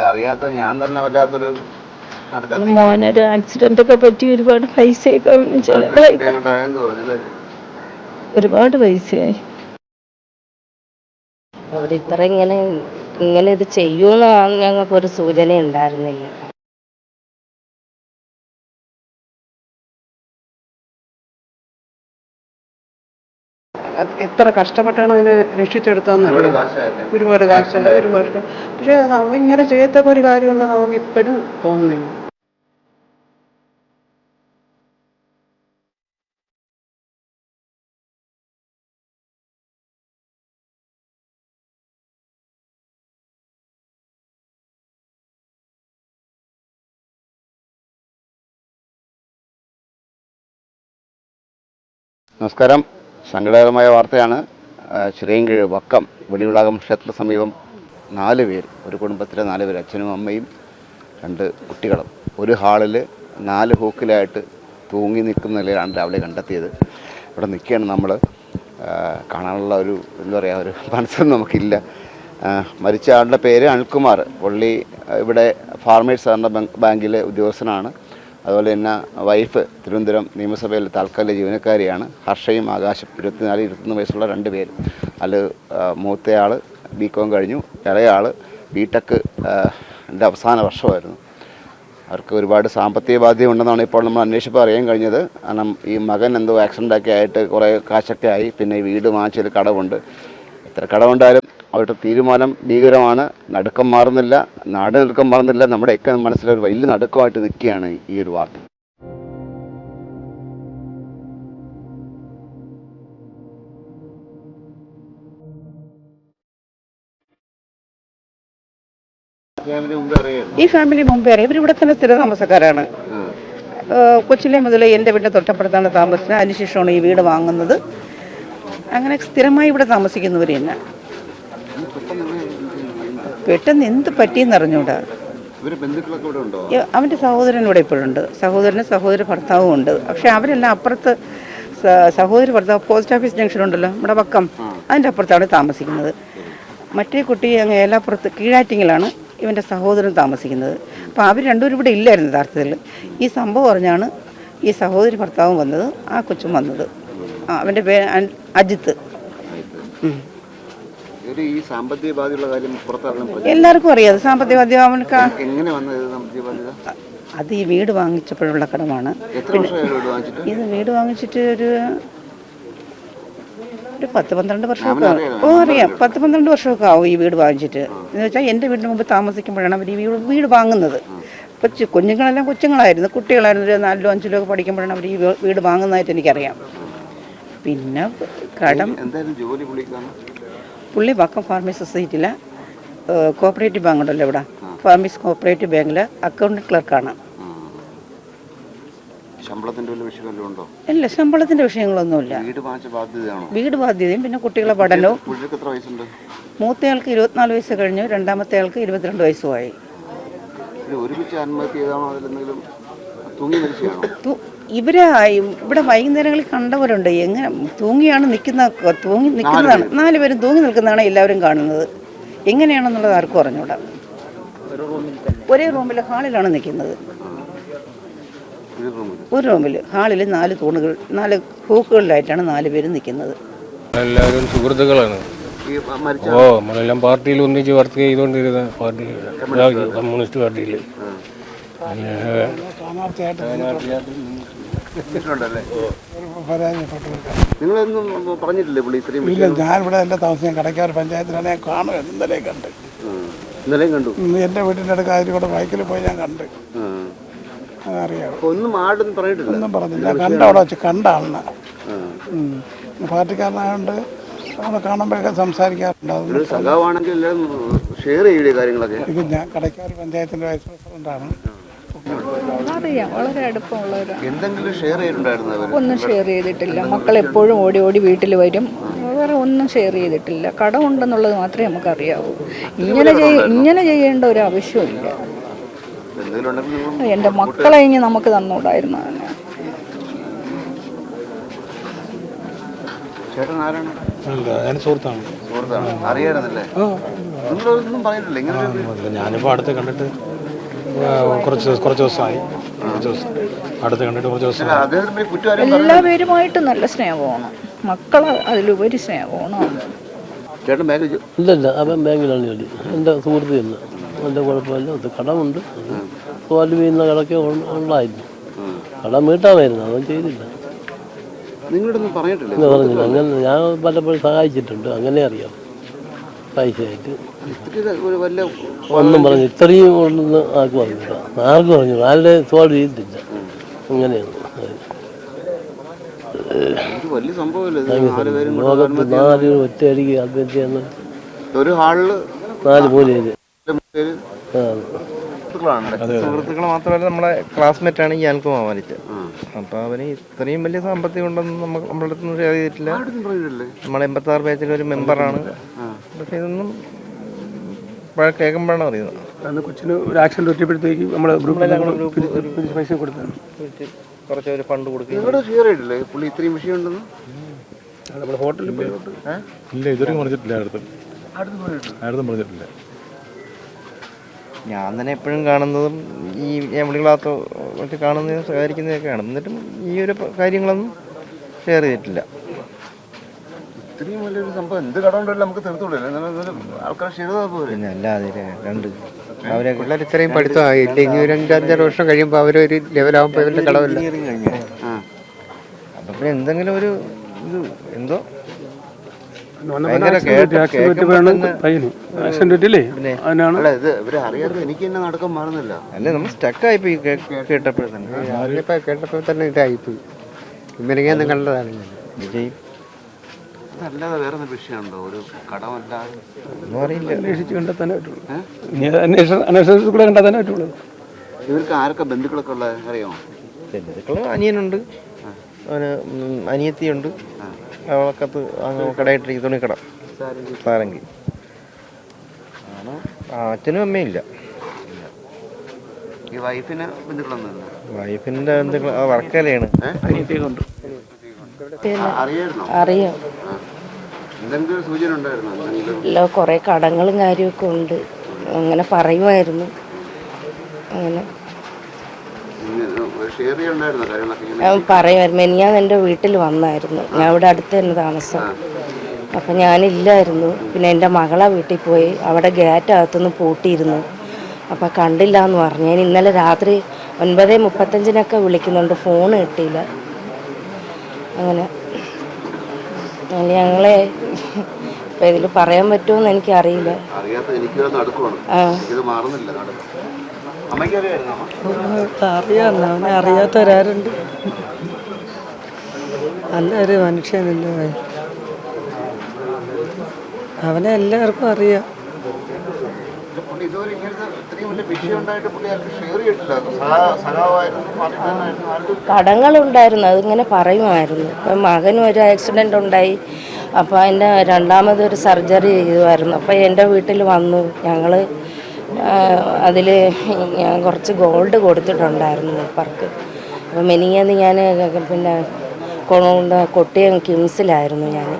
അറിയാത്ത ഞാൻ തന്നെ വല്ലാത്തൊരു മോനൊരു ആക്സിഡന്റ് ഒക്കെ പറ്റി ഒരുപാട് പൈസയൊക്കെ ഒരുപാട് പൈസയായി. അവരിത്ര ഇങ്ങനെ ഇത് ചെയ്യൂന്ന് ഞങ്ങൾക്കൊരു സൂചന ഉണ്ടായിരുന്നില്ല. എത്ര കഷ്ടപ്പെട്ടാണ് അതിനെ രക്ഷിച്ചെടുത്തതെന്ന് ഒരുപാട് കാശ് ഒരുപാട്. പക്ഷെ അവ ഇങ്ങനെ ചെയ്യത്തക്ക ഒരു കാര്യമൊന്നും നമുക്ക് ഇപ്പോഴും തോന്നുന്നില്ല. നമസ്കാരം. സങ്കടകരമായ വാർത്തയാണ്. ചിറയൻകീഴ് വക്കം വെളിവിളാകം ക്ഷേത്ര സമീപം 4 പേർ, ഒരു കുടുംബത്തിലെ 4 പേർ, അച്ഛനും അമ്മയും 2 കുട്ടികളും ഒരു ഹാളിൽ 4 ഹൂക്കിലായിട്ട് തൂങ്ങി നിൽക്കുന്ന നിലയിലാണ് രാവിലെ കണ്ടെത്തിയത്. ഇവിടെ നിൽക്കുകയാണ് നമ്മൾ. കാണാനുള്ള ഒരു എന്താ പറയുക, ഒരു മനസ്സൊന്നും നമുക്കില്ല. മരിച്ച ആളുടെ പേര് അനിൽകുമാർ. പുള്ളി ഇവിടെ ഫാർമേഴ്സ് സഹകരണ ബാങ്കിലെ ഉദ്യോഗസ്ഥനാണ്. അതുപോലെ തന്നെ വൈഫ് തിരുവനന്തപുരം നിയമസഭയിൽ താൽക്കാലിക ജീവനക്കാരിയാണ്. ഹർഷയും ആകാശം 24-21 വയസ്സുള്ള 2 പേര്. അതിൽ മൂത്തയാൾ BCom കഴിഞ്ഞു, ഇളയാൾ BTech അവസാന വർഷമായിരുന്നു. അവർക്ക് ഒരുപാട് സാമ്പത്തിക ബാധ്യത ഉണ്ടെന്നാണ് ഇപ്പോൾ നമ്മൾ അന്വേഷിച്ചപ്പോൾ അറിയാൻ കഴിഞ്ഞത്. കാരണം ഈ മകൻ എന്തോ ആക്സിഡൻ്റൊക്കെ ആയിട്ട് കുറേ കാശൊക്കെ ആയി. പിന്നെ ഈ വീട് വാങ്ങിച്ചൊരു കടവുണ്ട്. എത്ര കടവുണ്ടായാലും അവരുടെ തീരുമാനം ഭീകരമാണ്. നടുക്കം മാറുന്നില്ല, നാട് നടുക്കം മാറുന്നില്ല. നമ്മുടെയൊക്കെ മനസ്സിലൊരു വലിയ നടുക്കമായിട്ട് നിൽക്കുകയാണ് ഈ ഒരു വാർത്ത. ഈ ഫാമിലി മുമ്പേ അറിയാം. ഇവരിവിടെ തന്നെ സ്ഥിര താമസക്കാരാണ്. കൊച്ചിലെ മുതൽ എൻ്റെ വീടിൻ്റെ തൊട്ടപ്പുറത്താണ് താമസിച്ചത്. അതിനുശേഷമാണ് ഈ വീട് വാങ്ങുന്നത്. അങ്ങനെ സ്ഥിരമായി ഇവിടെ താമസിക്കുന്നവർ തന്നെ. പെട്ടെന്ന് എന്ത് പറ്റിയെന്ന് അറിഞ്ഞൂടാ. അവൻ്റെ സഹോദരൻ ഇവിടെ ഇപ്പോഴുണ്ട്. സഹോദര ഭർത്താവും ഉണ്ട്. പക്ഷെ അവരെല്ലാം അപ്പുറത്ത്. സഹോദര ഭർത്താവ് പോസ്റ്റ് ഓഫീസ് ജംഗ്ഷൻ ഉണ്ടല്ലോ നമ്മുടെ വക്കം, അതിൻ്റെ അപ്പുറത്താണ് താമസിക്കുന്നത്. മറ്റേ കുട്ടി അങ്ങ് ഏലാപ്പുറത്ത് കീഴാറ്റിങ്ങിലാണ് ഇവൻ്റെ സഹോദരൻ താമസിക്കുന്നത്. അപ്പോൾ അവർ രണ്ടുപേരും ഇവിടെ ഇല്ലായിരുന്നു യഥാർത്ഥത്തിൽ. ഈ സംഭവം അറിഞ്ഞാണ് ഈ സഹോദരി ഭർത്താവും വന്നത്, ആ കൊച്ചും വന്നത്. അവൻ്റെ പേര് അജിത്ത്. എല്ലാവർക്കും അറിയാം സാമ്പത്തിക ബാധ്യത. അവനക്ക് അത് ഈ വീട് വാങ്ങിച്ചപ്പോഴുള്ള കടമാണ്. ഇത് വീട് വാങ്ങിച്ചിട്ട് ഒരു 10-12 വർഷമൊക്കെ അറിയാം. 10-12 വർഷമൊക്കെ ആവും ഈ വീട് വാങ്ങിച്ചിട്ട്. എന്ന് വെച്ചാൽ എൻ്റെ വീടിന് മുമ്പ് താമസിക്കുമ്പോഴാണ് അവർ ഈ വീട് വാങ്ങുന്നത്. ഇപ്പം കുഞ്ഞുങ്ങളെല്ലാം കൊച്ചുങ്ങളായിരുന്നു, കുട്ടികളായിരുന്നു. ഒരു 4-5 ഒക്കെ പഠിക്കുമ്പോഴാണ് അവർ ഈ വീട് വാങ്ങുന്നതായിട്ട് എനിക്കറിയാം. പിന്നെ കടം പുള്ളി വക്കം ഫാർമേഴ്സ് സൊസൈറ്റിയിലെ കോപ്പറേറ്റീവ് ബാങ്ക് ഉണ്ടല്ലോ ഇവിടെ, ഫാർമേഴ്സ് കോപ്പറേറ്റീവ് ബാങ്കിൽ അക്കൗണ്ട് ക്ലർക്കാണ്. ഇല്ല, ശമ്പളത്തിന്റെ വിഷയങ്ങളൊന്നുമില്ല. വീട് ബാധ്യതയും പിന്നെ കുട്ടികളെ പഠനവും. മൂത്തയാൾക്ക് 24 വയസ്സ് കഴിഞ്ഞു, രണ്ടാമത്തെ ആൾക്ക് 22 വയസ്സുമായി. ഇവര് ഇവിടെ വൈകുന്നേരങ്ങളിൽ കണ്ടവരുണ്ട്. എങ്ങനെ തൂങ്ങിയാണ് നിൽക്കുന്നതാണ് 4 പേരും തൂങ്ങി നിൽക്കുന്നതാണ് എല്ലാവരും കാണുന്നത്. എങ്ങനെയാണെന്നുള്ളത് ആർക്കും അറിഞ്ഞൂടാ. ഒരേ റൂമിൽ ഹാളിലാണ് നിൽക്കുന്നത്. ഒരു റൂമിൽ ഹാളിൽ 4 തൂണുകൾ, 4 ഹൂക്കുകളിലായിട്ടാണ് 4 പേരും നിൽക്കുന്നത്. എല്ലാവരും സുഹൃത്തുക്കളാണ്. നമ്മളെല്ലാം പാർട്ടിയിൽ ഒന്നിച്ച് വർക്ക് ചെയ്തുകൊണ്ടിരുന്ന പാർട്ടിയിൽ, കമ്മ്യൂണിസ്റ്റ് പാർട്ടിയിൽ. ഇല്ല, ഞാനിവിടെ എൻ്റെ താമസിക്കാൻ കടക്കാർ പഞ്ചായത്തിലാണ്. ഞാൻ കാണും, ഇന്നലെയും കണ്ട്. എൻ്റെ വീട്ടിൻ്റെ അടുക്ക അതിൽ കൂടെ ബൈക്കിൽ പോയി ഞാൻ കണ്ട്. അതറിയാം. ഒന്നും പറഞ്ഞില്ല. കണ്ട അവിടെ വെച്ച് കണ്ടാണ്. പാർട്ടിക്കാരനായതുകൊണ്ട് നമ്മൾ കാണുമ്പോഴൊക്കെ സംസാരിക്കാറുണ്ട്. ഇത് ഞാൻ കടക്കാർ പഞ്ചായത്തിൻ്റെ വൈസ് പ്രസിഡന്റാണ്. അറിയാം, വളരെ അടുപ്പമുള്ളവരാണ്. ഒന്നും ഷെയർ ചെയ്തിട്ടില്ല. മക്കൾ എപ്പോഴും ഓടി ഓടി വീട്ടിൽ വരും. വേറെ ഒന്നും ഷെയർ ചെയ്തിട്ടില്ല. കടമുണ്ടെന്നുള്ളത് മാത്രമേ നമുക്കറിയാവൂ. ഇങ്ങനെ ചെയ്യേണ്ട ഒരു ആവശ്യമില്ല. എൻ്റെ മക്കളെ ഇനി നമുക്ക് തന്നൂടായിരുന്നു. ചേട്ടൻ ആരാണ്? ഞാൻ സുഹൃത്താണ്. സുഹൃത്താണ്. അറിയായിരുന്നല്ലേ? നിങ്ങളൊന്നും പറഞ്ഞിട്ടില്ല ഇങ്ങനെ? ഞാനിപ്പോൾ അടുത്ത് കണ്ടിട്ട് കുറച്ച് ദിവസമായി. അടുത്ത് കണ്ടിട്ട് കുറച്ച് ദിവസം. അദ്ദേഹത്തിന് കുറ്റം എല്ലാവരുമായിട്ട് നല്ല സ്നേഹമാണ്, മക്കളെ അതിലുപരി സ്നേഹമാണ്. ചേട്ടൻ ബാങ്ക് ഇല്ലല്ല, അവൻ ബാങ്കിലാണ് ജോലി. എൻ്റെ സുഹൃത്ത് തന്നെ. എൻ്റെ കുഴപ്പമില്ല. അത് കടമുണ്ട്. തോൽവി വീഴുന്ന കടക്കെ ഉണ്ടായിരുന്നു. കടം വീട്ടാമായിരുന്നു, അതൊന്നും ചെയ്തില്ല. നിങ്ങളൊന്നും പറഞ്ഞിട്ടില്ല? പറഞ്ഞില്ല. അങ്ങനെ ഞാൻ പലപ്പോഴും സഹായിച്ചിട്ടുണ്ട്, അങ്ങനെ അറിയാം. പൈസയായിട്ട് ഒന്നും പറഞ്ഞു. ഇത്രയും കൊണ്ടൊന്ന് ആർക്ക് പറഞ്ഞില്ല. ആർക്ക് പറഞ്ഞു? ആരുടെ സോൾവ് ചെയ്തിട്ടില്ല. അങ്ങനെയാണ് ലോകത്ത് 4 ഒറ്റയടിക്ക് ആത്മഹത്യ ചെയ്യുന്ന ഒരു ഹാളില് 4 മൂലയില്. സുഹൃത്തുക്കൾ മാത്രമല്ല, നമ്മളെ ക്ലാസ്മേറ്റ് ആണ് ഈ അൽകും മാവാനിച്ച്. അപ്പൊ അവന് ഇത്രയും വലിയ സാമ്പത്തികം ഉണ്ടെന്ന് നമ്മുടെ അടുത്തൊന്നും ഷെയർ ചെയ്തിട്ടില്ല. നമ്മളെ 86 ബാച്ചിലെ ഒരു മെമ്പറാണ്. പക്ഷെ ഇതൊന്നും കേൾക്കുമ്പോഴാണ് അറിയുന്നത്. കൊച്ചിന് ഒരു ആക്സിഡന്റ് പറ്റിയപ്പോഴത്തേക്ക് നമ്മളെ പൈസ കൊടുത്താണ്. കുറച്ച് ഒരു ഫണ്ട് കൊടുക്കും. നമ്മൾ ഹോട്ടലിൽ പോയിട്ട് ഇല്ല, ഇതുവരെ പറഞ്ഞിട്ടില്ല. അടുത്തും പറഞ്ഞിട്ടില്ല. ഞാൻ തന്നെ എപ്പോഴും കാണുന്നതും ഈ ഞാൻ വിളികളാത്ത മറ്റു കാണുന്നതും സഹകരിക്കുന്നതൊക്കെയാണ്. എന്നിട്ടും ഈ ഒരു കാര്യങ്ങളൊന്നും ഷെയർ ചെയ്തിട്ടില്ല. ഇത്രയും വലിയൊരു സംഭവം എന്ത് കടമുണ്ടല്ലോ നമുക്ക് തീർത്തുള്ളൂ. ആൾക്കാർ പിന്നെ അല്ലാതെ അവരെ പിള്ളേർ ഇത്രയും പഠിത്തമായില്ല. ഇനി ഒരു 5-6 വർഷം കഴിയുമ്പോൾ അവരൊരു ലെവലാകുമ്പോൾ ഇവരുടെ കടമില്ല. അപ്പൊ പിന്നെ എന്തെങ്കിലും ഒരു ഇത് എന്തോ അല്ലേ നമ്മൾ സ്റ്റക്കായിപ്പോയി കേട്ടപ്പോൾ തന്നെ ഇതായിപ്പോയി. ഇന്നലെയൊന്നും കണ്ടതാണ് ഞാൻ. വിജയ് അല്ലാതെ വേറെ വിഷയമുണ്ടോ? ഒരു കടമല്ലാതെ ഒന്നും അറിയില്ല. അന്വേഷിച്ച് കണ്ടെത്താനേ പറ്റുള്ളൂ. അന്വേഷണത്തിൽ കൂടെ കണ്ടെത്താനേ പറ്റുള്ളൂ. ഇവർക്ക് ആരൊക്കെ ബന്ധുക്കളൊക്കെ ഉള്ള അറിയാമോ? ബന്ധുക്കള് അനിയനുണ്ട്, അവന് അനിയത്തിയുണ്ട്. അവളക്കത്ത് കടയിട്ടിരിക്കും, തുണിക്കട സാരംഗി. അച്ഛനും അമ്മയും ഇല്ല. ഈ വൈഫിന് ബന്ധുക്കളൊന്നും? വൈഫിന്റെ ബന്ധുക്കൾ വർക്കലയാണ്. അറിയാം. എന്തെങ്കിലും സൂചന ഉണ്ടായിരുന്നോ? ഇല്ല, കുറേ കടങ്ങളും കാര്യമൊക്കെ ഉണ്ട്. അങ്ങനെ പറയുമായിരുന്നു. അങ്ങനെ പറയുമായിരുന്നു. ഞാൻ എൻ്റെ വീട്ടിൽ വന്നായിരുന്നു. ഞാൻ ഇവിടെ അടുത്ത് തന്നെ താമസം. അപ്പം ഞാനില്ലായിരുന്നു. പിന്നെ എൻ്റെ മകളെ വീട്ടിൽ പോയി. അവിടെ ഗേറ്റകത്തുനിന്ന് പൂട്ടിയിരുന്നു. അപ്പം കണ്ടില്ല എന്ന് പറഞ്ഞു. ഞാൻ ഇന്നലെ രാത്രി 9:35 വിളിക്കുന്നുണ്ട്, ഫോൺ കിട്ടിയില്ല. അങ്ങനെ ഞങ്ങളെ ഇപ്പം ഇതിൽ പറയാൻ പറ്റുമെന്ന് എനിക്കറിയില്ല. അറിയാമല്ലോ, അവനെ അറിയാത്തവരാരുണ്ട്? നല്ലൊരു മനുഷ്യനല്ലേ, അവനെ എല്ലാവർക്കും അറിയാം. കടങ്ങളുണ്ടായിരുന്നു, അതിങ്ങനെ പറയുമായിരുന്നു. ഇപ്പം മകനും ഒരു ആക്സിഡൻ്റ് ഉണ്ടായി. അപ്പോൾ അതിൻ്റെ രണ്ടാമതൊരു സർജറി ചെയ്യുമായിരുന്നു. അപ്പോൾ എൻ്റെ വീട്ടിൽ വന്നു. ഞങ്ങൾ അതിൽ ഞാൻ കുറച്ച് ഗോൾഡ് കൊടുത്തിട്ടുണ്ടായിരുന്നു മൂപ്പർക്ക്. അപ്പോൾ മെനിങ്ങന്ന് ഞാൻ പിന്നെ കൊട്ടിയം കിംസിലായിരുന്നു ഞാൻ.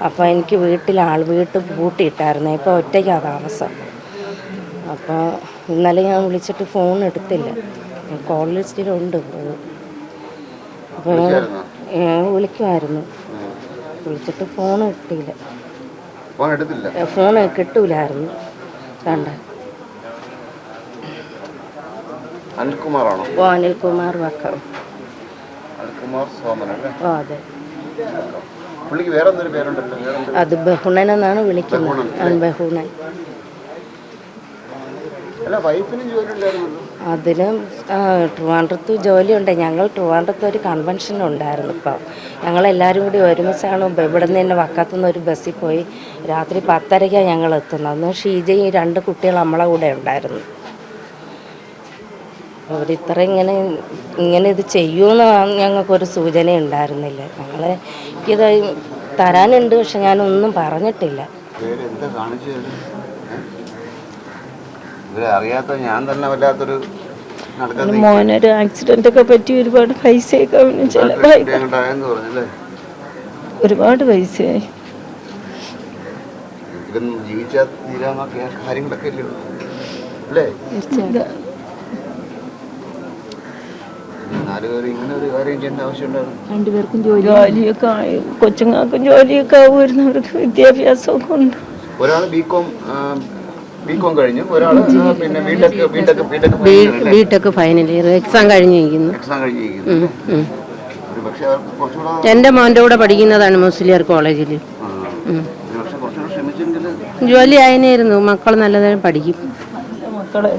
അപ്പോൾ എനിക്ക് വീട്ടിൽ പൂട്ടിയിട്ടായിരുന്നു. ഇപ്പോൾ ഒറ്റയ്ക്കാണ് താമസം. അപ്പോൾ ഇന്നലെ ഞാൻ വിളിച്ചിട്ട് ഫോൺ എടുത്തില്ല. കോൾ ലിസ്റ്റിലുണ്ട്. അപ്പോൾ ഞാൻ വിളിക്കുമായിരുന്നു, വിളിച്ചിട്ട് ഫോൺ കിട്ടിയില്ല. ഫോൺ കിട്ടൂലായിരുന്നു. കണ്ട അനിൽകുമാറാണോ? ഓ, അനിൽകുമാർ വക്കം. ഓ അതെ. അത് ബഹുണൻ എന്നാണ് വിളിക്കുന്നത്. ബഹുണൻ. അതിന് ട്രിവാൻഡ്രത്ത് ജോലിയുണ്ട്. ഞങ്ങൾ ട്രിവാൻഡ്രത്ത് ഒരു കൺവെൻഷൻ ഉണ്ടായിരുന്നു. ഇപ്പോൾ ഞങ്ങളെല്ലാവരും കൂടി ഒരുമിച്ചാണ് ഇവിടെ നിന്ന് തന്നെ വക്കത്തുനിന്ന് ഒരു ബസ്സിൽ പോയി. രാത്രി 10:30 ഞങ്ങൾ എത്തുന്നത്. അന്ന് ഷീജയും 2 കുട്ടികൾ നമ്മളെ കൂടെ ഉണ്ടായിരുന്നു. അവരിത്ര ഇങ്ങനെ ഇത് ചെയ്യുമെന്ന് ഞങ്ങൾക്കൊരു സൂചന ഉണ്ടായിരുന്നില്ല. എനിക്കിത് തരാനുണ്ട്, പക്ഷെ ഞാനൊന്നും പറഞ്ഞിട്ടില്ല. മോനൊരു ആക്സിഡന്റ് ഒക്കെ പറ്റി ഒരുപാട് പൈസയൊക്കെ ചിലവായി. ഒരുപാട് പൈസയായി. ജീവിച്ചാൽ തീരാന്നൊക്കെ കാര്യങ്ങളൊക്കെ അല്ലേ? ഇങ്ങനെ ഒരു കാര്യം ചെയ്യേണ്ട ആവശ്യമുണ്ടായിരുന്നു. രണ്ടുപേർക്കും ജോലിയൊക്കെ ആയി, കൊച്ചുങ്ങൾക്കും ജോലിയൊക്കെ ആവുമായിരുന്നു, അവർക്ക് വിദ്യാഭ്യാസമൊക്കെ ഉണ്ട്. ഒരാൾ ബികോം കഴിഞ്ഞു, ഒരാൾ പിന്നെ ബിടെക് ഫൈനൽ ഇയർ എക്സാം കഴിഞ്ഞിരിക്കുന്നു. എൻ്റെ മോൻ്റെ കൂടെ പഠിക്കുന്നതാണ് മുസ്ലിയാർ കോളേജിൽ. ജോലി ആയനായിരുന്നു, മക്കൾ നല്ലതായി പഠിക്കും. മക്കളെ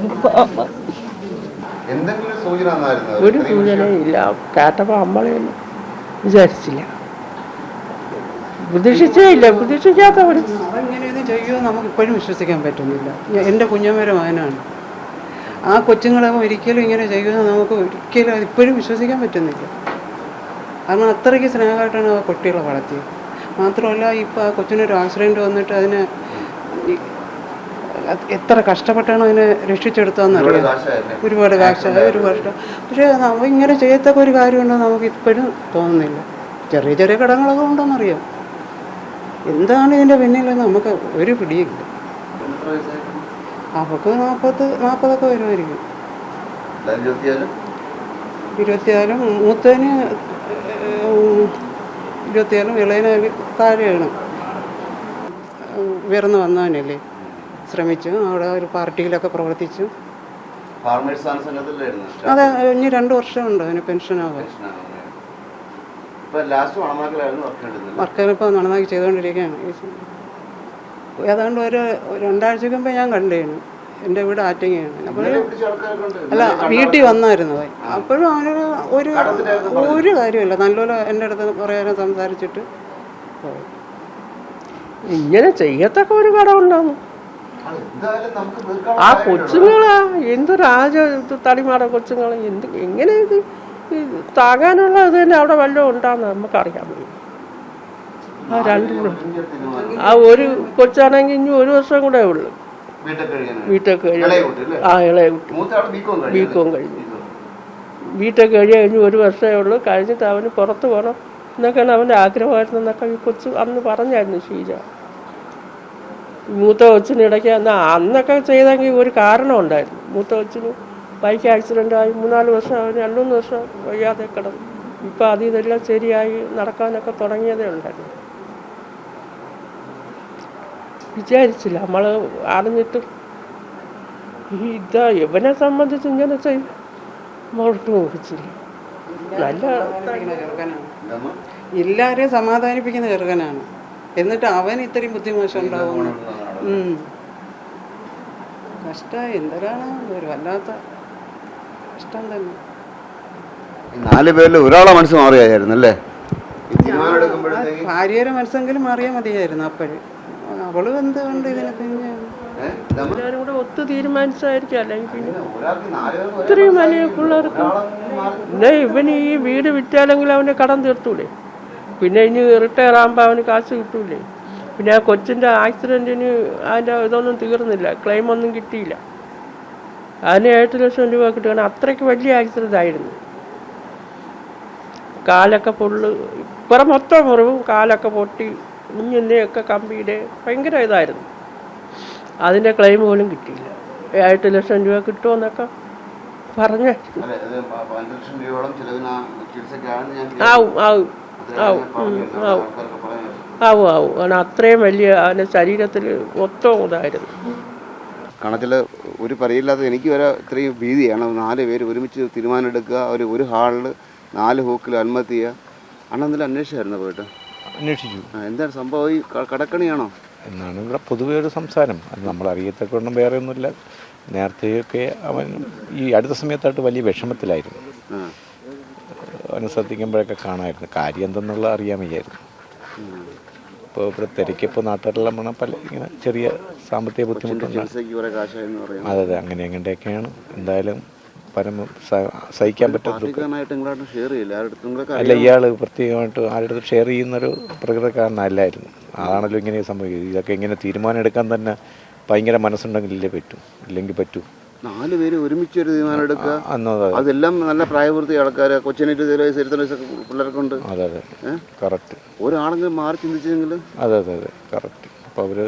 ഒരു സൂചനയും ഇല്ല. കേട്ടപ്പോൾ നമ്മളെയൊന്നും വിചാരിച്ചില്ല, പ്രതീക്ഷിച്ചേ ഇല്ല, പ്രതീക്ഷിക്കാത്തവർ. അവരിങ്ങനെ ചെയ്യുമോ നമുക്ക് ഇപ്പോഴും വിശ്വസിക്കാൻ പറ്റുന്നില്ല. എൻ്റെ കുഞ്ഞമ്മയുടെ മകനാണ്. ആ കൊച്ചുങ്ങളെ ഒരിക്കലും ഇങ്ങനെ ചെയ്യുമെന്ന് നമുക്ക് ഒരിക്കലും ഇപ്പോഴും വിശ്വസിക്കാൻ പറ്റുന്നില്ല. കാരണം അത്രയ്ക്ക് സ്നേഹമായിട്ടാണ് ആ കുട്ടികളെ വളർത്തിയത്. മാത്രമല്ല ഇപ്പോൾ ആ കൊച്ചിനൊരു ആക്സിഡൻറ്റ് വന്നിട്ട് അതിനെ എത്ര കഷ്ടപ്പെട്ടാണ് അതിനെ രക്ഷിച്ചെടുത്തതെന്നറിയാം. ഒരുപാട് കാശായ ഒരു വർഷം. പക്ഷേ നമ്മൾ ഇങ്ങനെ ചെയ്യത്തക്ക ഒരു കാര്യമുണ്ടെന്ന് നമുക്ക് ഇപ്പോഴും തോന്നുന്നില്ല. ചെറിയ ചെറിയ കടങ്ങളൊക്കെ ഉണ്ടെന്നറിയാം. എന്താണ് ഇതിൻ്റെ പിന്നിലെന്ന് നമുക്ക് ഒരു പിടിയില്ല. അവർക്ക് 40 വരുമായിരിക്കും. 24 മൂത്തതിന് 24 ഇളയന് താഴെയാണ്. ഉയർന്നു വന്നവനല്ലേ, ശ്രമിച്ചു. അവിടെ ഒരു പാർട്ടിയിലൊക്കെ പ്രവർത്തിച്ചു. അതെ, ഇനി 2 വർഷമുണ്ട് അതിന് പെൻഷനാകാൻ. വർക്കിനിപ്പോൾ നന്നാക്കി ചെയ്തുകൊണ്ടിരിക്കുകയാണ്. ഏതാണ്ട് ഒരു 2 ആഴ്ചക്ക് മുമ്പ് ഞാൻ കണ്ടേണ്. എൻ്റെ വീട് ആറ്റിങ്ങയാണ്. അപ്പോഴും അല്ല, വീട്ടിൽ വന്നായിരുന്നു. അപ്പോഴും അവനൊരു ഒരു കാര്യമില്ല, നല്ലപോലെ എൻ്റെ അടുത്ത് പറയാനും സംസാരിച്ചിട്ട് പോയി. ഇങ്ങനെ ചെയ്യത്തക്ക ഒരു കടമുണ്ടാവും. ആ കൊച്ചുങ്ങളാ എന്തൊരാജ തടിമാട കൊച്ചുങ്ങൾ എങ്ങനെ ഇത് താങ്ങാനുള്ള ഇത് തന്നെ അവിടെ വല്ലതും ഉണ്ടാന്ന് നമുക്കറിയാൻ പറ്റും. ആ ആ ഒരു കൊച്ചാണെങ്കിൽ ഇനി 1 വർഷം കൂടെ ഉള്ളു വീട്ടിൽ കഴിയും. ആ ഇളയ കുട്ടി ബികോം കഴിഞ്ഞു. വീട്ടിൽ കഴിഞ്ഞ് 1 വർഷമേ ഉള്ളൂ. കഴിഞ്ഞിട്ട് അവന് പുറത്ത് പോകണം എന്നൊക്കെയാണ് അവൻ്റെ ആഗ്രഹമായിരുന്നു എന്നൊക്കെ ഈ കൊച്ചു അന്ന് പറഞ്ഞായിരുന്നു ഷീജ. മൂത്ത കൊച്ചിനിടയ്ക്ക് അന്നൊക്കെ ചെയ്തെങ്കിൽ ഒരു കാരണം ഉണ്ടായിരുന്നു. മൂത്ത കൊച്ചിന് ബൈക്ക് ആക്സിഡൻ്റായി 3-4 വർഷം, അവന് 2-3 വർഷം വയ്യാതെ കിടന്നു. ഇപ്പം ഇതെല്ലാം ശരിയായി നടക്കാനൊക്കെ തുടങ്ങിയതേ ഉണ്ടായിരുന്നു. വിചാരിച്ചില്ല നമ്മൾ അറിഞ്ഞിട്ടും ഇവനെ സംബന്ധിച്ച് ഇങ്ങനെ ചെയ്യും മുളട്ട് നോക്കിച്ചില്ല. നല്ല എല്ലാവരെയും സമാധാനിപ്പിക്കുന്ന ചെറുക്കനാണ്. എന്നിട്ട് അവൻ ഇത്രയും ബുദ്ധിമോശം ഉണ്ടാവുന്നു. കഷ്ടമായി. എന്തൊരാണ് ഒരു വല്ലാത്ത കഷ്ടം തന്നെ. 4 പേരിൽ ഒരാളെ മനസ്സ് മാറിയായിരുന്നു അല്ലേ? ഭാര്യയുടെ മനസ്സെങ്കിലും മാറിയാൽ മതിയായിരുന്നു. അപ്പോഴും അവള് എന്തുകൊണ്ട് ഇതിനെ എല്ലാവരും കൂടെ ഒത്തു തീരുമാനിച്ചായിരിക്കും. അല്ലെങ്കിൽ പിന്നെ ഇത്രയും വലിയ പിള്ളേർക്ക് പിന്നെ ഇവന് ഈ വീട് വിറ്റാലെങ്കിൽ അവൻ്റെ കടം തീർത്തൂലേ? പിന്നെ ഇനി റിട്ടയർ ആകുമ്പോൾ അവന് കാശ് കിട്ടൂലേ? പിന്നെ ആ കൊച്ചിൻ്റെ ആക്സിഡൻറ്റിന് അതിൻ്റെ ഇതൊന്നും തീർന്നില്ല, ക്ലെയിം ഒന്നും കിട്ടിയില്ല. അതിന് 8 ലക്ഷം രൂപ കിട്ടുകയാണ്. അത്രയ്ക്ക് വലിയ ആക്സിഡൻ്റ് ആയിരുന്നു. കാലൊക്കെ ഫുള്ള് ഇപ്പുറം മൊത്തം മുറിവും, കാലൊക്കെ പൊട്ടി, കുഞ്ഞിൻ്റെയൊക്കെ കമ്പിയുടെ ഭയങ്കര ഇതായിരുന്നു. അതിൻ്റെ ക്ലെയിം പോലും കിട്ടിയില്ല. 8 ലക്ഷം രൂപ കിട്ടുമെന്നൊക്കെ പറഞ്ഞേ. ആവും. കാരണം അത്രയും വലിയ അതിൻ്റെ ശരീരത്തിൽ മൊത്തം ഇതായിരുന്നു. കണക്കിൽ ഒരു പറയില്ലാത്ത എനിക്ക് വരെ ഇത്രയും ഭീതിയാണ്. 4 പേര് ഒരുമിച്ച് തീരുമാനം എടുക്കുക, ഒരു ഹാളിൽ 4 ഹൂക്കിൽ ആത്മഹത്യ ചെയ്യുക. അന്നെന്തെങ്കിലും അന്വേഷിച്ചായിരുന്നു പോയിട്ട്? അന്വേഷിച്ചു. എന്താണ് സംഭവം? ഈ കടക്കണിയാണോ എന്നാണ് ഇവിടെ പൊതുവെ ഒരു സംസാരം. അത് നമ്മളറിയത്തക്കൊണ്ടും വേറെ ഒന്നുമില്ല. നേരത്തെയൊക്കെ അവൻ ഈ അടുത്ത സമയത്തായിട്ട് വലിയ വിഷമത്തിലായിരുന്നു. അവനെ ശ്രദ്ധിക്കുമ്പോഴൊക്കെ കാണാമായിരുന്നു. കാര്യം എന്തെന്നുള്ള അറിയാൻ വയ്യായിരുന്നു. ഇപ്പോൾ ഇവിടെ തിരക്കിപ്പോൾ നാട്ടുകാരെല്ലാം വേണം പല ഇങ്ങനെ ചെറിയ സാമ്പത്തിക ബുദ്ധിമുട്ടുണ്ട്. അതെ, അങ്ങനെയൊക്കെയാണ്. എന്തായാലും സഹിക്കാൻ പറ്റാത്ത അല്ല, ഇയാൾ പ്രത്യേകമായിട്ട് ആരുടെ ഷെയർ ചെയ്യുന്നൊരു പ്രകൃതക്കാരനല്ലായിരുന്നു. അതാണല്ലോ ഇങ്ങനെ സംഭവിക്കുന്നത്. ഇതൊക്കെ ഇങ്ങനെ തീരുമാനം എടുക്കാൻ തന്നെ ഭയങ്കര മനസ്സുണ്ടെങ്കിലേ പറ്റൂ, ഇല്ലെങ്കിൽ പറ്റൂ. 4 പേര് ഒരുമിച്ച് ഒരു തീരുമാനം എടുക്കുക, അന്നത് അതെല്ലാം നല്ല പ്രായപൂർത്തി ആൾക്കാർ, കൊച്ചിനായിട്ട് 20 വയസ്സൊക്കെ പിള്ളേരൊക്കെ ഉണ്ട്. അതെ അതെ കറക്റ്റ്. ഒരാളെങ്കിലും മാറി ചിന്തിച്ചെങ്കിൽ അതെ അതെ അതെ കറക്റ്റ്. അപ്പോൾ അവർ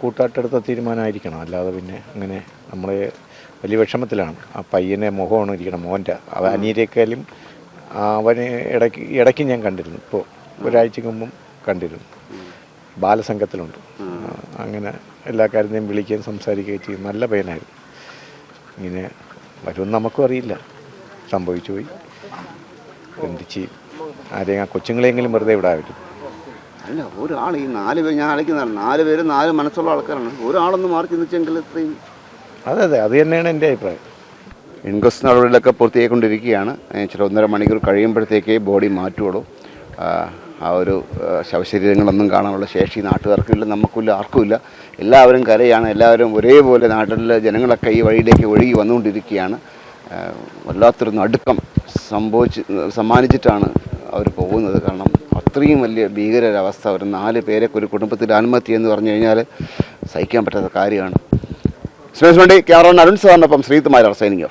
കൂട്ടാട്ടെടുത്ത തീരുമാനമായിരിക്കണം, അല്ലാതെ പിന്നെ അങ്ങനെ നമ്മളെ വലിയ വിഷമത്തിലാണ്. ആ പയ്യനെ മുഖമാണ് ഇരിക്കണം, മോൻ്റെ അനിയരേക്കാളും അവന് ഇടയ്ക്ക് ഞാൻ കണ്ടിരുന്നു, ഇപ്പോൾ ഒരാഴ്ചക്ക് മുമ്പും കണ്ടിരുന്നു. ബാലസംഘത്തിലുണ്ട്. അങ്ങനെ എല്ലാ കാര്യത്തെയും വിളിക്കുകയും സംസാരിക്കുകയും ചെയ്യും. നല്ല പയ്യനായിരുന്നു. ഇങ്ങനെ വരുമെന്ന് നമുക്കും അറിയില്ല, സംഭവിച്ചു പോയി. എന്ത് ചെയ്യും? ആരെയും ആ കൊച്ചുങ്ങളെങ്കിലും വെറുതെ വിടാമായിരുന്നു. അല്ല, ഒരാൾ ഈ 4 പേര്, ഞാൻ അழைക്കുന്നതാണ്, 4 പേര് 4 മനസ്സുള്ള ആൾക്കാരാണ്. ഒരാളൊന്ന് മാറി ചിന്തിച്ചെങ്കിൽ ഇത്രയും. അതെ അതെ അത് തന്നെയാണ് എൻ്റെ അഭിപ്രായം. ഇൻക്വസ്റ്റ് നടപടികളൊക്കെ പൂർത്തിയായിക്കൊണ്ടിരിക്കുകയാണ്. ചില 1.5 മണിക്കൂർ കഴിയുമ്പോഴത്തേക്ക് ബോഡി മാറ്റുള്ളൂ. ആ ഒരു ശവശരീരങ്ങളൊന്നും കാണാനുള്ള ശേഷി നാട്ടുകാർക്കില്ല, നമുക്കില്ല, ആർക്കുമില്ല. എല്ലാവരും കരയാണ്. എല്ലാവരും ഒരേപോലെ നാട്ടിലെ ജനങ്ങളൊക്കെ ഈ വഴിയിലേക്ക് ഒഴുകി വന്നുകൊണ്ടിരിക്കുകയാണ്. വല്ലാത്തൊരു നടുക്കം സമ്മാനിച്ചിട്ടാണ് അവർ പോകുന്നത്. കാരണം അത്രയും വലിയ ഭീകരൊരവസ്ഥ. ഒരു 4 പേരൊക്കെ ഒരു കുടുംബത്തിൽ ആത്മഹത്യ എന്ന് പറഞ്ഞു കഴിഞ്ഞാൽ സഹിക്കാൻ പറ്റാത്ത കാര്യമാണ്. സ്പേസ് വേണ്ടി ക്യാമറമാൻ അരുൺ സാറിനൊപ്പം ശ്രീകുമാർ സൈനിങ് ഓഫ്.